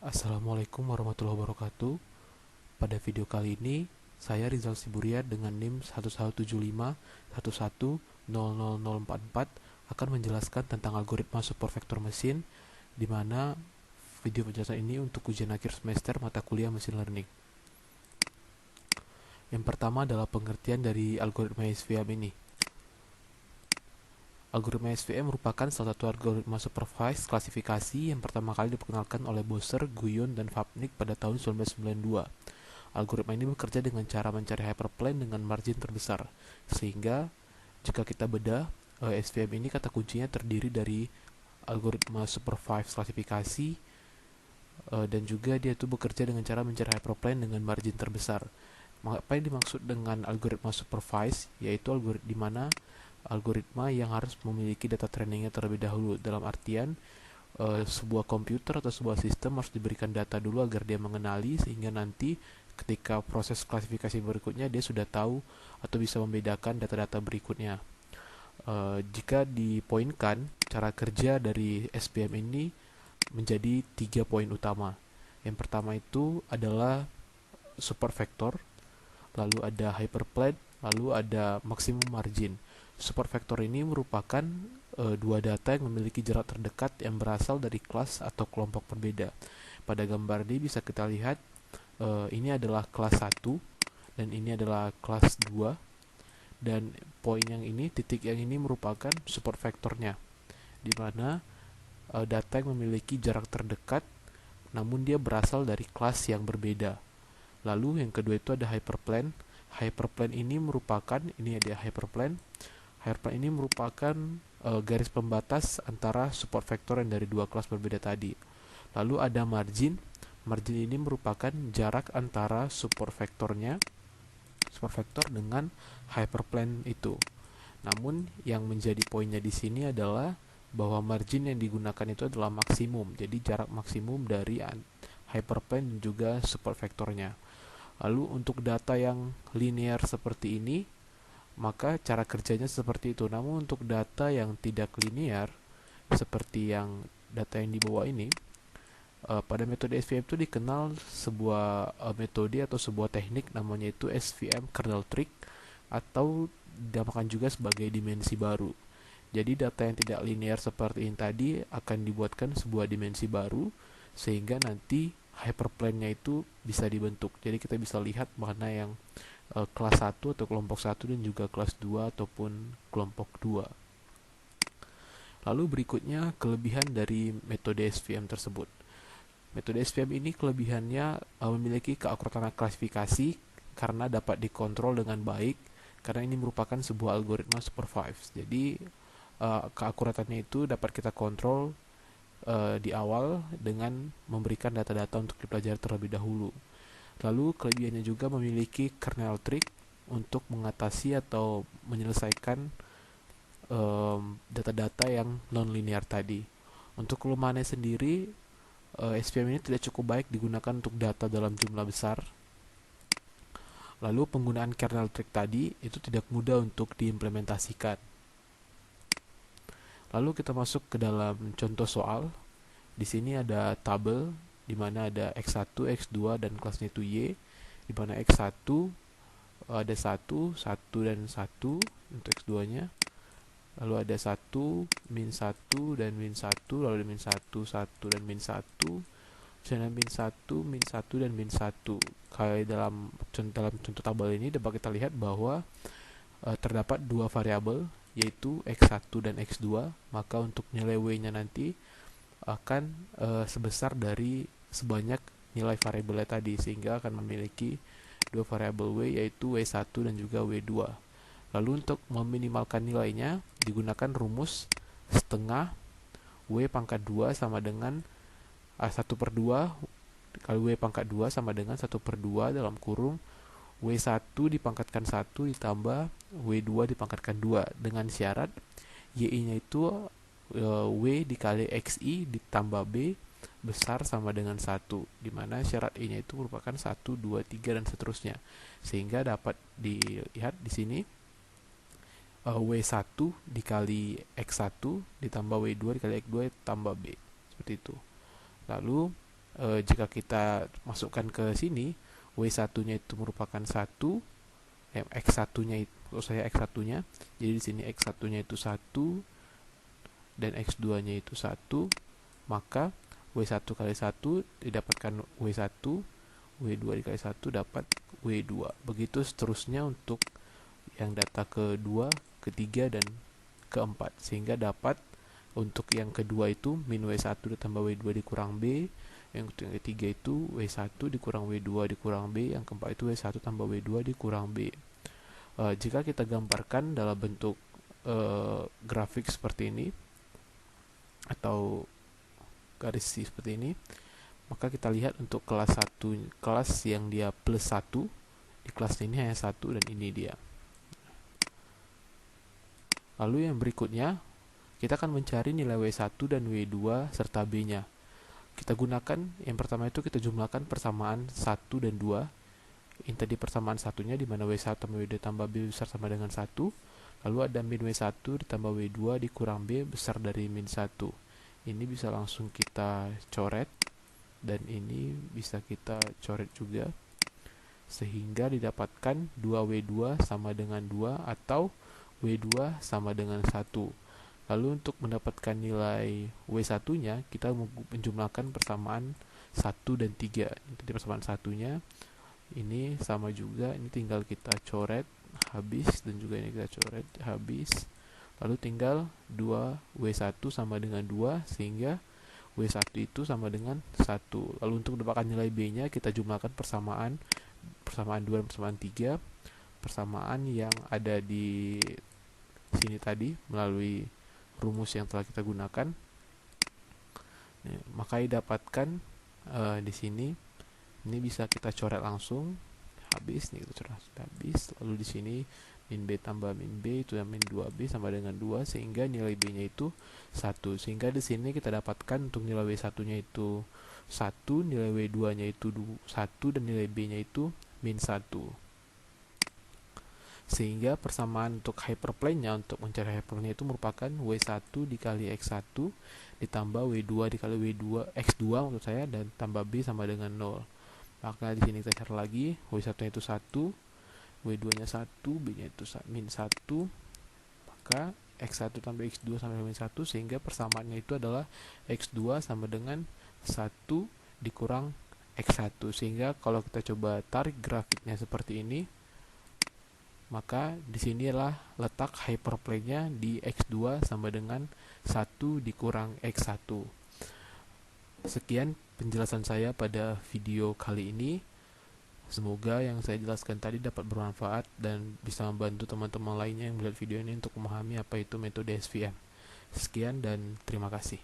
Assalamualaikum warahmatullahi wabarakatuh. Pada video kali ini, saya Rizal Siburia dengan NIM 117511000044 akan menjelaskan tentang algoritma supervektor mesin, di mana video penjelasan ini untuk ujian akhir semester mata kuliah Machine Learning. Yang pertama adalah pengertian dari algoritma SVM ini. Algoritma SVM merupakan salah satu algoritma supervised klasifikasi yang pertama kali diperkenalkan oleh Boser, Guyon, dan Vapnik pada tahun 1992. Algoritma ini bekerja dengan cara mencari hyperplane dengan margin terbesar, sehingga jika kita bedah, SVM ini kata kuncinya terdiri dari algoritma supervised klasifikasi, dan juga dia itu bekerja dengan cara mencari hyperplane dengan margin terbesar. Apa yang dimaksud dengan algoritma supervised, yaitu algoritma di mana algoritma yang harus memiliki data trainingnya terlebih dahulu, dalam artian sebuah komputer atau sebuah sistem harus diberikan data dulu agar dia mengenali, sehingga nanti ketika proses klasifikasi berikutnya dia sudah tahu atau bisa membedakan data-data berikutnya. Jika dipoinkan, cara kerja dari SVM ini menjadi 3 poin utama. Yang pertama itu adalah supervektor, lalu ada hyperplane, lalu ada maximum margin. Supervektor ini merupakan dua data yang memiliki jarak terdekat yang berasal dari kelas atau kelompok berbeda. Pada gambar ini bisa kita lihat ini adalah kelas 1 dan ini adalah kelas 2, dan poin yang ini, titik yang ini merupakan supervektornya, di mana data yang memiliki jarak terdekat namun dia berasal dari kelas yang berbeda. Lalu yang kedua itu ada hyperplane. Hyperplane ini merupakan, ini ada hyperplane. Hyperplane ini merupakan garis pembatas antara supervektor yang dari dua kelas berbeda tadi. Lalu ada margin. Margin ini merupakan jarak antara supervektor dengan hyperplane itu. Namun yang menjadi poinnya di sini adalah bahwa margin yang digunakan itu adalah maksimum. Jadi jarak maksimum dari hyperplane dan juga supervektornya. Lalu untuk data yang linear seperti ini, maka cara kerjanya seperti itu. Namun untuk data yang tidak linear, seperti yang data yang di bawah ini, pada metode SVM itu dikenal sebuah metode atau sebuah teknik, namanya itu SVM kernel trick, atau dinamakan juga sebagai dimensi baru. Jadi data yang tidak linear seperti ini tadi akan dibuatkan sebuah dimensi baru, sehingga nanti hyperplane-nya itu bisa dibentuk. Jadi kita bisa lihat mana yang kelas 1 atau kelompok 1 dan juga kelas 2 ataupun kelompok 2. Lalu berikutnya kelebihan dari metode SVM tersebut. Metode SVM ini kelebihannya memiliki keakuratan klasifikasi karena dapat dikontrol dengan baik, karena ini merupakan sebuah algoritma supervised. Jadi keakuratannya itu dapat kita kontrol di awal dengan memberikan data-data untuk dipelajari terlebih dahulu. Lalu kelebihannya juga memiliki kernel trick untuk mengatasi atau menyelesaikan data-data yang non-linear tadi. Untuk kelemahannya sendiri, SVM ini tidak cukup baik digunakan untuk data dalam jumlah besar. Lalu penggunaan kernel trick tadi itu tidak mudah untuk diimplementasikan. Lalu kita masuk ke dalam contoh soal. Di sini ada tabel di mana ada X1, X2 dan kelasnya itu Y, di mana X1 ada 1, 1 dan 1 untuk X2-nya. Lalu ada 1, min 1 dan min 1, lalu ada min 1, 1 dan min 1. Misalnya min 1, min 1 dan min 1. Kayak dalam contoh tabel ini dapat kita lihat bahwa terdapat dua variabel, yaitu X1 dan X2. Maka untuk nilai W-nya nanti akan sebesar dari sebanyak nilai variabelnya tadi, sehingga akan memiliki dua variabel W, yaitu W1 dan juga W2. Lalu untuk meminimalkan nilainya digunakan rumus setengah W pangkat 2 sama dengan 1 per 2 kali W pangkat 2 sama dengan 1 per 2 dalam kurung W1 dipangkatkan 1 ditambah W2 dipangkatkan 2, dengan syarat Y-nya itu W dikali XI ditambah B besar sama dengan 1, dimana syarat I-nya itu merupakan 1, 2, 3 dan seterusnya. Sehingga dapat dilihat di sini W1 dikali X1 ditambah W2 dikali X2 tambah B, seperti itu. Lalu jika kita masukkan ke sini, W1-nya itu merupakan 1, X1-nya itu, X1-nya. Jadi di sini X1-nya itu 1 dan X2-nya itu 1, maka W1 kali 1 didapatkan W1, W2 dikali 1 dapat W2. Begitu seterusnya untuk yang data kedua, ketiga, dan keempat. Sehingga dapat untuk yang kedua itu min W1 ditambah W2 dikurang B, yang ketiga itu W1 dikurang W2 dikurang B, yang keempat itu W1 tambah W2 dikurang B. Jika kita gambarkan dalam bentuk grafik seperti ini atau garis seperti ini, maka kita lihat untuk kelas 1, kelas yang dia plus 1, di kelas ini hanya 1 dan ini dia. Lalu yang berikutnya, kita akan mencari nilai W1 dan W2 serta B-nya. Kita gunakan, yang pertama itu kita jumlahkan persamaan 1 dan 2. Ini tadi persamaan satunya, di mana W1 tambah W2 tambah B besar sama dengan 1. Lalu ada min W1 ditambah W2 dikurang B besar dari min 1. Ini bisa langsung kita coret, dan ini bisa kita coret juga, sehingga didapatkan 2W2 sama dengan 2 atau W2 sama dengan 1. Lalu untuk mendapatkan nilai W1-nya, kita menjumlahkan persamaan 1 dan 3. Jadi persamaan satunya ini sama juga, ini tinggal kita coret habis, dan juga ini kita coret habis. Lalu tinggal 2W1 sama dengan 2, sehingga W1 itu sama dengan 1. Lalu untuk mendapatkan nilai B-nya, kita jumlahkan persamaan 2 dan persamaan 3, persamaan yang ada di sini tadi melalui rumus yang telah kita gunakan. Maka didapatkan di sini, ini bisa kita coret langsung habis, nih kita coret habis. Lalu di sini min B tambah min B itu yang min 2B sama dengan 2, sehingga nilai B-nya itu 1. Sehingga di sini kita dapatkan untuk nilai W1-nya itu 1, nilai W2-nya itu 1, dan nilai B-nya itu min 1. Sehingga persamaan untuk hyperplane-nya, untuk mencari hyperplane itu merupakan W1 dikali X1 ditambah W2 dikali W2 X2 maksud saya, dan tambah B sama dengan 0. Maka di sini kita cari lagi, W1-nya itu 1, W2-nya 1, B-nya itu min 1, maka X1 tambah X2 sama dengan min 1, sehingga persamaannya itu adalah X2 sama dengan 1 dikurang X1. Sehingga kalau kita coba tarik grafiknya seperti ini, maka disinilah letak hyperplane-nya di X2 sama dengan 1 dikurang X1. Sekian penjelasan saya pada video kali ini. Semoga yang saya jelaskan tadi dapat bermanfaat dan bisa membantu teman-teman lainnya yang melihat video ini untuk memahami apa itu metode SVM. Sekian dan terima kasih.